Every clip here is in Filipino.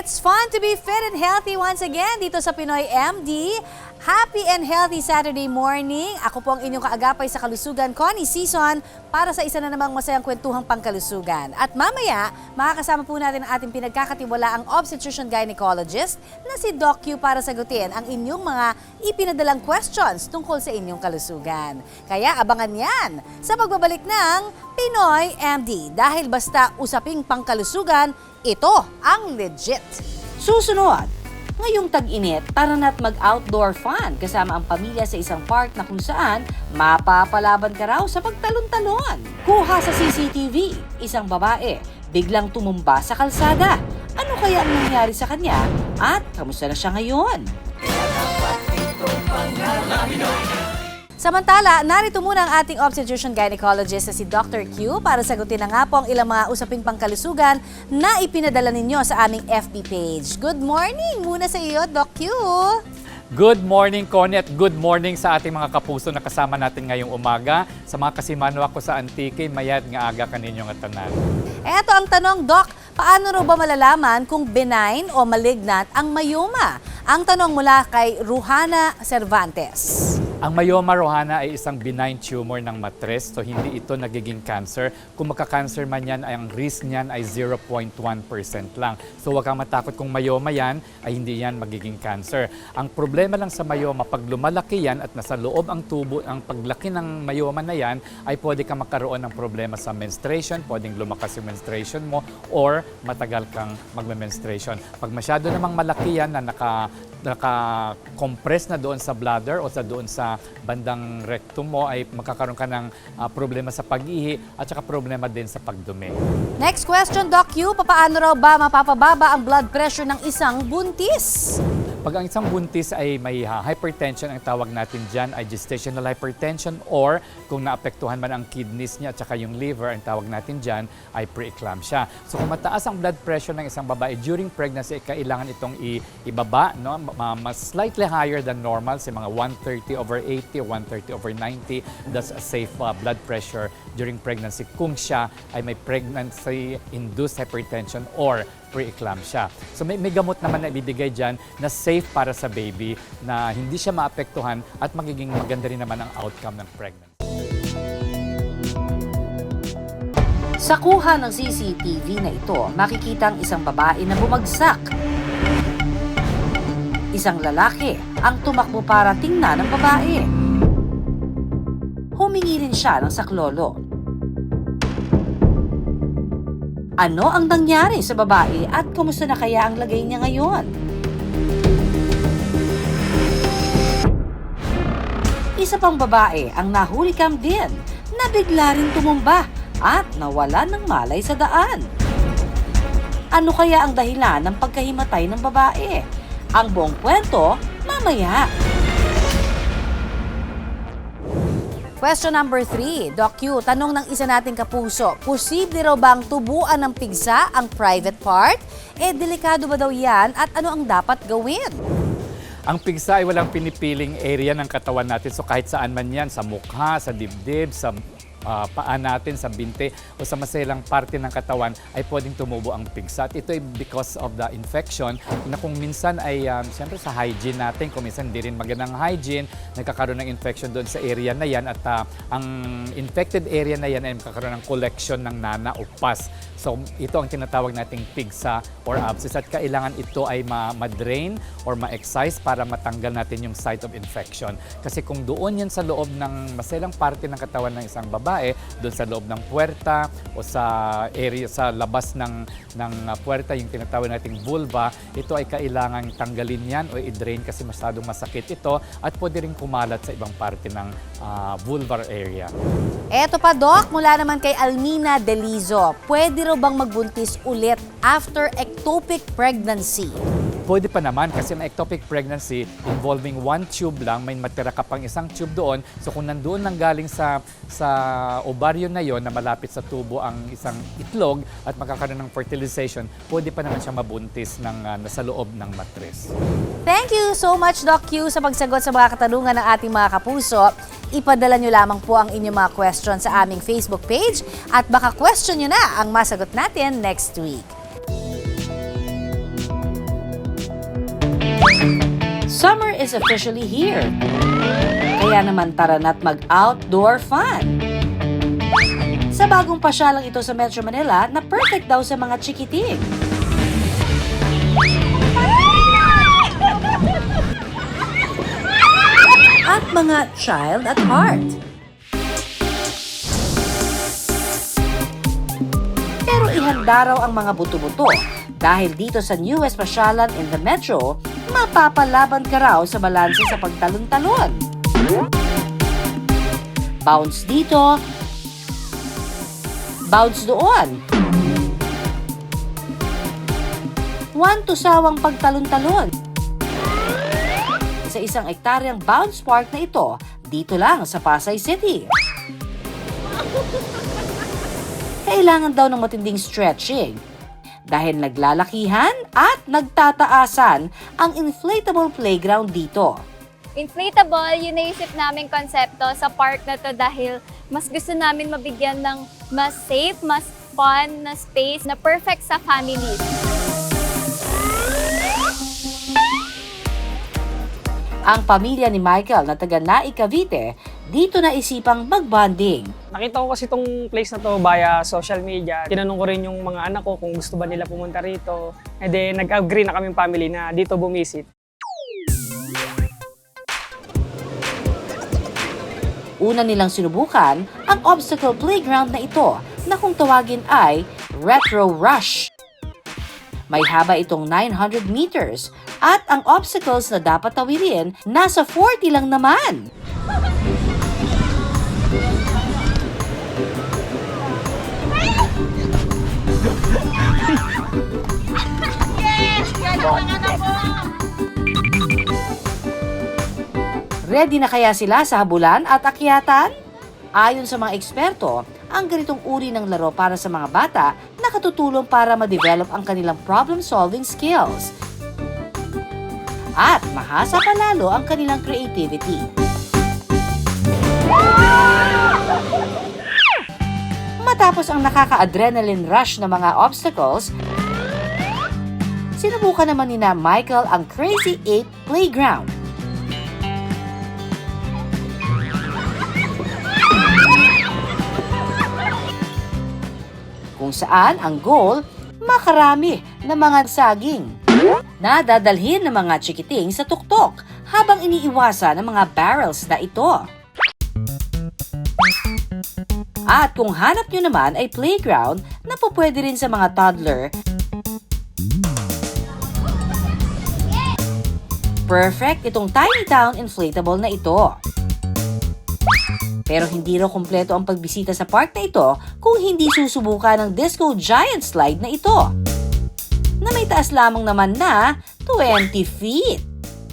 It's fun to be fit and healthy once again dito sa Pinoy MD. Happy and healthy Saturday morning. Ako po ang inyong kaagapay sa Kalusugan, Connie Season, para sa isa na namang masayang kwentuhang pangkalusugan. At mamaya, makakasama po natin ang ating pinagkakatiwalaang obstetrician gynecologist na si Doc Q para sagutin ang inyong mga ipinadalang questions tungkol sa inyong kalusugan. Kaya abangan yan sa pagbabalik ng Pinoy MD. Dahil basta usaping pangkalusugan, ito ang legit. Susunod, ngayong tag-init, tara na't mag-outdoor fun kasama ang pamilya sa isang park na kung saan mapapalaban ka raw sa pagtalon-talon. Kuha sa CCTV, isang babae biglang tumumba sa kalsada. Ano kaya ang nangyari sa kanya at kamusta na siya ngayon? Samantala, narito muna ang ating obstetrician gynecologist na si Dr. Q para sagutin na nga po ang ilang mga usaping pangkalusugan na ipinadala ninyo sa aming FB page. Good morning muna sa iyo, Doc Q! Good morning, Connie, at good morning sa ating mga kapuso na kasama natin ngayong umaga. Sa mga kasimanwa ko sa Antique, mayad nga aga kaninyong atanan. Eto ang tanong, Doc, paano ro ba malalaman kung benign o malignant ang myoma? Ang tanong mula kay Ruhana Cervantes. Ang myoma, Rohana, ay isang benign tumor ng matres, so hindi ito nagiging cancer. Kung magka-cancer man yan, ang risk niyan ay 0.1% lang. So huwag kang matakot kung myoma yan, ay hindi yan magiging cancer. Ang problema lang sa myoma, pag lumalaki yan at nasa loob ang tubo, ang paglaki ng myoma na yan, ay pwede kang magkaroon ng problema sa menstruation, pwedeng lumakas yung menstruation mo, or matagal kang magme-menstruation. Pag masyado namang malaki yan na naka-compress na doon sa bladder o doon sa bandang rectum mo, ay magkakaroon ka ng problema sa pag-ihi at saka problema din sa pagdumi. Next question, Doc Q, paano raw ba mapapababa ang blood pressure ng isang buntis? Pag ang isang buntis ay may hypertension, ang tawag natin dyan ay gestational hypertension, or kung naapektuhan man ang kidneys niya at saka yung liver, ang tawag natin dyan ay preeclampsia. So kung mataas ang blood pressure ng isang babae during pregnancy, kailangan itong ibaba, no? Mas slightly higher than normal, sa mga 130/80 o 130/90. That's a safe blood pressure during pregnancy kung siya ay may pregnancy-induced hypertension or preeclampsia. So may gamot naman na ibibigay dyan na safe para sa baby, na hindi siya maapektuhan at magiging maganda rin naman ang outcome ng pregnancy. Sa kuha ng CCTV na ito, makikita ang isang babae na bumagsak. Isang lalaki ang tumakbo para tingnan ng babae. Humingi rin siya ng saklolo. Ano ang nangyari sa babae at kumusta na kaya ang lagay niya ngayon? Isa pang babae ang nahulikam din na bigla rin tumumba at nawala ng malay sa daan. Ano kaya ang dahilan ng pagkahimatay ng babae? Ang buong kwento mamaya. Question number 3, Doc Q, tanong ng isa nating kapuso, posible raw bang tubuan ng pigsa ang private part? Delikado ba daw yan at ano ang dapat gawin? Ang pigsa ay walang pinipiling area ng katawan natin. So kahit saan man yan, sa mukha, sa dibdib, sa paa natin, sa binte o sa maselang parte ng katawan, ay pwedeng tumubo ang pigsa. At ito ay because of the infection na kung minsan ay siyempre sa hygiene natin, kung minsan hindi rin magandang hygiene, nagkakaroon ng infection doon sa area na yan, at ang infected area na yan ay magkakaroon ng collection ng nana o pus. So ito ang tinatawag nating pigsa or abscess, at kailangan ito ay ma-drain or ma-excise para matanggal natin yung site of infection. Kasi kung doon yan sa loob ng maselang parte ng katawan ng isang babae, doon sa loob ng puwerta o sa area sa labas ng puwerta, yung tinatawag nating vulva, ito ay kailangang tanggalin yan o i-drain kasi masyadong masakit ito at pwede rin kumalat sa ibang parte ng vulvar area. Eto pa, Doc, mula naman kay Almina Delizo, pwede raw bang magbuntis ulit after ectopic pregnancy? Pwede pa naman kasi ang ectopic pregnancy involving one tube lang, may matira ka pang isang tube doon. So kung nandoon nang galing sa ovaryo na yon na malapit sa tubo ang isang itlog at magkakaroon ng fertilization, pwede pa naman siya mabuntis nasa loob ng matres. Thank you so much, Doc Q, sa pagsagot sa mga katanungan ng ating mga kapuso. Ipadala nyo lamang po ang inyong mga question sa aming Facebook page at baka question nyo na ang masagot natin next week. Summer is officially here. Kaya naman tara na't mag-outdoor fun. Sa bagong pasyalang ito sa Metro Manila na perfect daw sa mga chikiting. At mga child at heart. Pero ihanda raw ang mga buto-buto dahil dito sa newest pasyalan in the Metro, mapapalaban ka raw sa balanse sa pagtalon-talon. Bounce dito, bounce doon. One-to-sawang pagtalon-talon. Sa isang ektaryang bounce park na ito, dito lang sa Pasay City. Kailangan daw ng matinding stretching dahil naglalakihan at nagtataasan ang inflatable playground dito. Inflatable, yun naisip namin konsepto sa park na to dahil mas gusto namin mabigyan ng mas safe, mas fun na space na perfect sa families. Ang pamilya ni Michael na taga Naik, Cavite, dito na isipang mag-bonding. Nakita ko kasi itong place na to via social media. Tinanong ko rin yung mga anak ko kung gusto ba nila pumunta rito. And then nag-agree na kaming family na dito bumisit. Una nilang sinubukan ang obstacle playground na ito na kung tawagin ay Retro Rush. May haba itong 900 meters at ang obstacles na dapat tawirin nasa 40 lang naman. Ready na kaya sila sa habulan at akyatan? Ayon sa mga eksperto, ang ganitong uri ng laro para sa mga bata nakatutulong para ma-develop ang kanilang problem-solving skills. At mahasa pa lalo ang kanilang creativity. Matapos ang nakaka-adrenaline rush na mga obstacles, sinubukan naman nina Michael ang Crazy 8 Playground. Kung saan ang goal, makarami na mga saging na dadalhin ng mga chikiting sa tuktok habang iniiwasan ng mga barrels na ito. At kung hanap nyo naman ay playground na pupwede rin sa mga toddler, perfect itong Tiny Town inflatable na ito. Pero hindi raw kumpleto ang pagbisita sa park na ito kung hindi susubukan ng Disco Giant Slide na ito, na may taas lamang naman na 20 feet.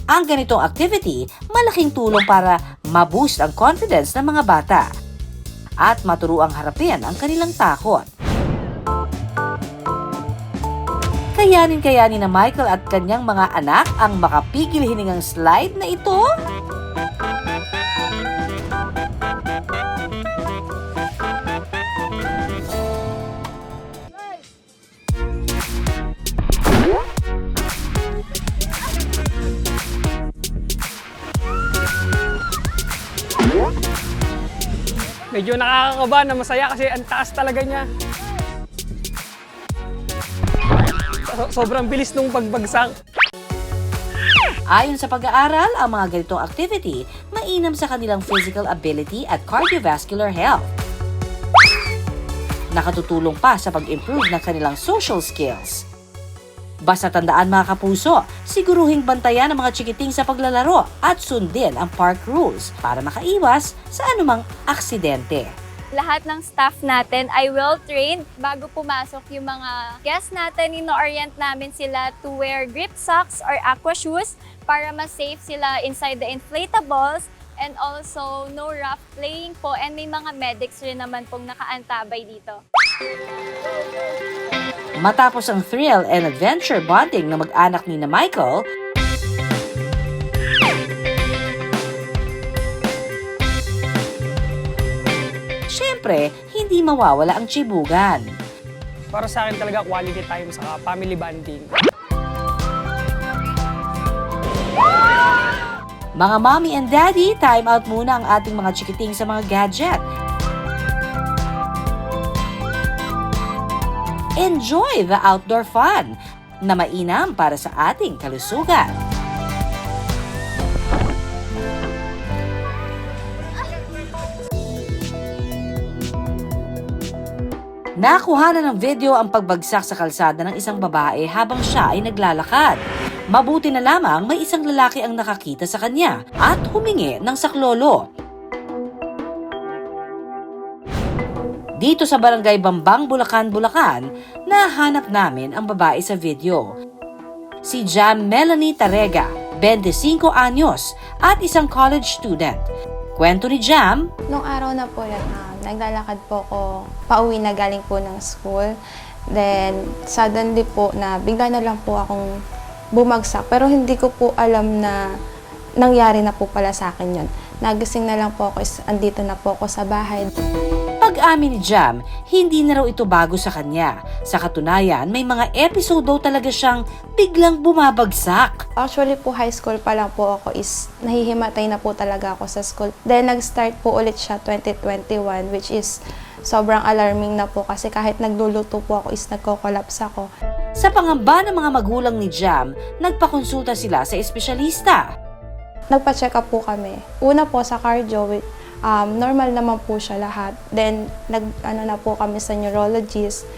Ang ganitong activity, malaking tulong para ma-boost ang confidence ng mga bata at maturuang harapin ang kanilang takot. Kayanin na Michael at kanyang mga anak ang makapigil hiningang slide na ito? Medyo nakakakaba na masaya kasi ang taas talaga niya. Sobrang bilis nung pagbagsak. Ayon sa pag-aaral, ang mga ganitong activity mainam sa kanilang physical ability at cardiovascular health. Nakatutulong pa sa pag-improve ng kanilang social skills. Basta tandaan mga kapuso, siguruhing bantayan ang mga chikiting sa paglalaro at sundin ang park rules para makaiwas sa anumang aksidente. Lahat ng staff natin ay well-trained. Bago pumasok yung mga guests natin, ino-orient namin sila to wear grip socks or aqua shoes para mas safe sila inside the inflatables, and also no rough playing po, and may mga medics rin naman pong nakaantabay dito. Matapos ang thrill and adventure bonding na mag-anak ni na Michael, syempre, hindi mawawala ang tsibugan. Para sa akin talaga quality time sa family bonding. Mga mommy and daddy, time out muna ang ating mga chikiting sa mga gadget. Enjoy the outdoor fun na mainam para sa ating kalusugan. Nakuhanan ng video ang pagbagsak sa kalsada ng isang babae habang siya ay naglalakad. Mabuti na lamang may isang lalaki ang nakakita sa kanya at humingi ng saklolo. Dito sa barangay Bambang, Bulacan, nahanap namin ang babae sa video. Si Jam Melanie Tarega, 25 anyos at isang college student. Kwento ni Jam, Nung araw na po yun, naglalakad po ako pauwi na galing po ng school. Then, suddenly po na bigla na lang po akong bumagsak. Pero hindi ko po alam na nangyari na po pala sa akin yun. Nagising na lang po ako, andito na po ako sa bahay. pag-amin ni Jam, hindi na raw ito bago sa kanya. Sa katunayan, may mga episode daw talaga siyang biglang bumabagsak. Actually po, high school pa lang po ako is nahihimatay na po talaga ako sa school. Then nag-start po ulit siya 2021, which is sobrang alarming na po kasi kahit nagluluto po ako is nagko-collapse ako. Sa pangamba ng mga magulang ni Jam, nagpakonsulta sila sa espesyalista. Nagpa-check up po kami. Una po sa cardio, normal naman po siya lahat. Then, na po kami sa neurologist.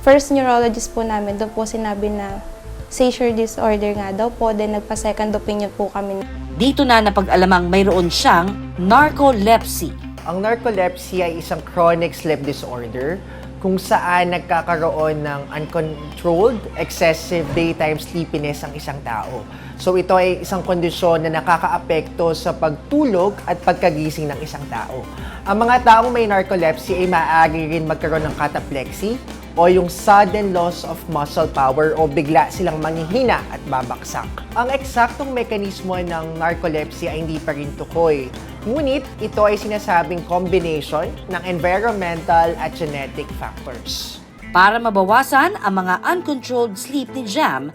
First neurologist po namin, doon po sinabi na seizure disorder nga daw po. Then, nagpa-second opinion po kami. Dito na napag-alamang mayroon siyang narcolepsy. Ang narcolepsy ay isang chronic sleep disorder kung saan nagkakaroon ng uncontrolled, excessive daytime sleepiness ang isang tao. So ito ay isang kondisyon na nakakaapekto sa pagtulog at pagkagising ng isang tao. Ang mga taong may narcolepsy ay maaari rin magkaroon ng cataplexy o yung sudden loss of muscle power o bigla silang manghihina at babaksak. Ang eksaktong mekanismo ng narcolepsy ay hindi pa rin tukoy. Ngunit ito ay sinasabing combination ng environmental at genetic factors. Para mabawasan ang mga uncontrolled sleep ni Jam,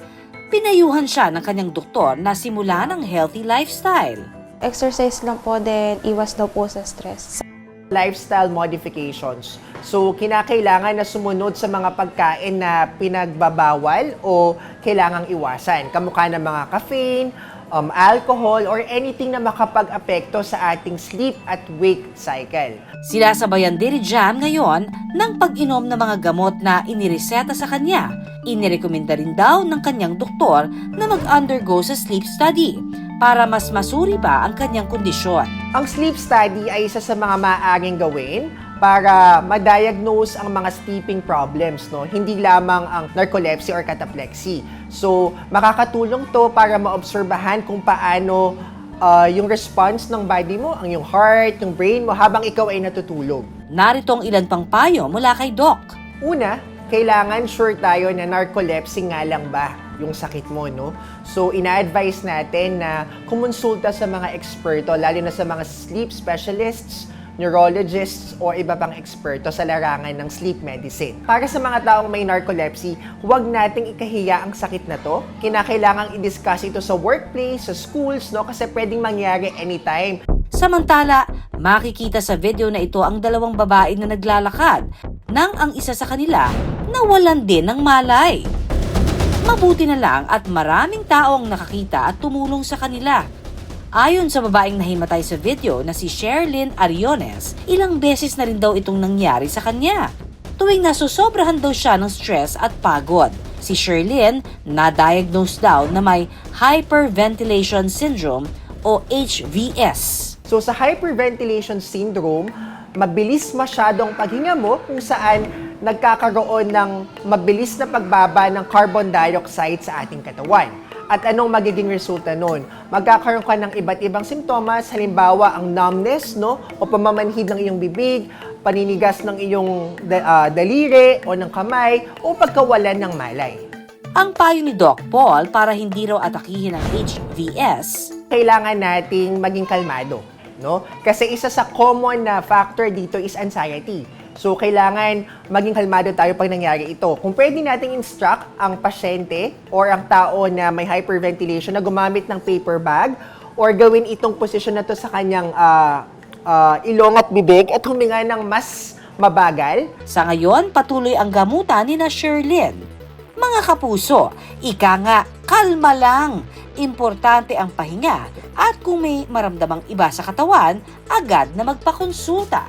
pinayuhan siya ng kanyang doktor na simulan ng healthy lifestyle. Exercise lang po, then iwas daw po sa stress. Lifestyle modifications. So, kinakailangan na sumunod sa mga pagkain na pinagbabawal o kailangang iwasan. Kamukha ng mga caffeine, alcohol, or anything na makapag-apekto sa ating sleep at wake cycle. Sinasabayan din ni Jam ngayon ng pag-inom ng mga gamot na inireseta sa kanya. Inirekomenda rin daw ng kanyang doktor na mag-undergo sa sleep study para mas masuri pa ang kanyang kondisyon. Ang sleep study ay isa sa mga maaaring gawin para ma-diagnose ang mga sleeping problems, no? Hindi lamang ang narcolepsy or cataplexy. So, makakatulong to para maobserbahan kung paano yung response ng body mo, ang yung heart, yung brain mo, habang ikaw ay natutulog. Narito ang ilan pang payo mula kay Doc. Una, kailangan sure tayo na narcolepsy nga lang ba yung sakit mo, no? So, ina-advise natin na kumonsulta sa mga eksperto, lalo na sa mga sleep specialists, neurologists, o iba pang eksperto sa larangan ng sleep medicine. Para sa mga taong may narcolepsy, huwag nating ikahiya ang sakit na to. Kinakailangang i-discuss ito sa workplace, sa schools, no? Kasi pwedeng mangyari anytime. Samantala, makikita sa video na ito ang dalawang babae na naglalakad nang ang isa sa kanila nawalan din ng malay. Mabuti na lang at maraming tao ang nakakita at tumulong sa kanila. Ayon sa babaeng nahimatay sa video na si Sherilyn Ariones, ilang beses na rin daw itong nangyari sa kanya. Tuwing nasusobrahan daw siya ng stress at pagod. Si Sherilyn na-diagnose daw na may hyperventilation syndrome o HVS. So sa hyperventilation syndrome, mabilis masyadong paghinga mo kung saan nagkakaroon ng mabilis na pagbaba ng carbon dioxide sa ating katawan. At anong magiging resulta nun? Magkakaroon ka ng iba't ibang simptomas, halimbawa ang numbness, no? O pamamanhid ng iyong bibig, paninigas ng iyong daliri o ng kamay, o pagkawalan ng malay. Ang payo ni Doc Paul para hindi raw atakihin ang HVS, Kailangan nating maging kalmado, no? Kasi isa sa common na factor dito is anxiety. So, kailangan maging kalmado tayo pag nangyari ito. Kung pwede nating instruct ang pasyente or ang tao na may hyperventilation na gumamit ng paper bag or gawin itong posisyon na to sa kanyang ilong at bibig at huminga ng mas mabagal. Sa ngayon, patuloy ang gamutan ni na Sherlyn. Mga kapuso, ika nga, kalma lang. Importante ang pahinga at kung may maramdamang iba sa katawan, agad na magpakonsulta.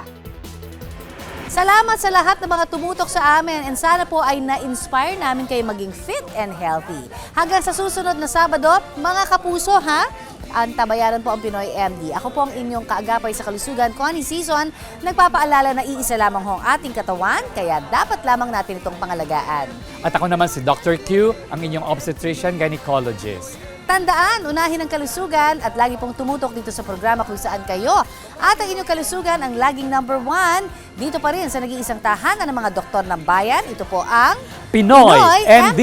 Salamat sa lahat ng mga tumutok sa amin and sana po ay na-inspire namin kayo maging fit and healthy. Hanggang sa susunod na Sabado, mga kapuso ha, antabayaran po ang Pinoy MD. Ako po ang inyong kaagapay sa kalusugan, Connie Season, nagpapaalala na iisa lamang ho ang ating katawan, kaya dapat lamang natin itong pangalagaan. At ako naman si Dr. Q, ang inyong obstetrician gynecologist. Tandaan, unahin ang kalusugan at lagi pong tumutok dito sa programa kung saan kayo. At ang inyong kalusugan ang laging #1 dito pa rin sa nag-iisang tahanan ng mga doktor ng bayan. Ito po ang Pinoy Pinoy MD.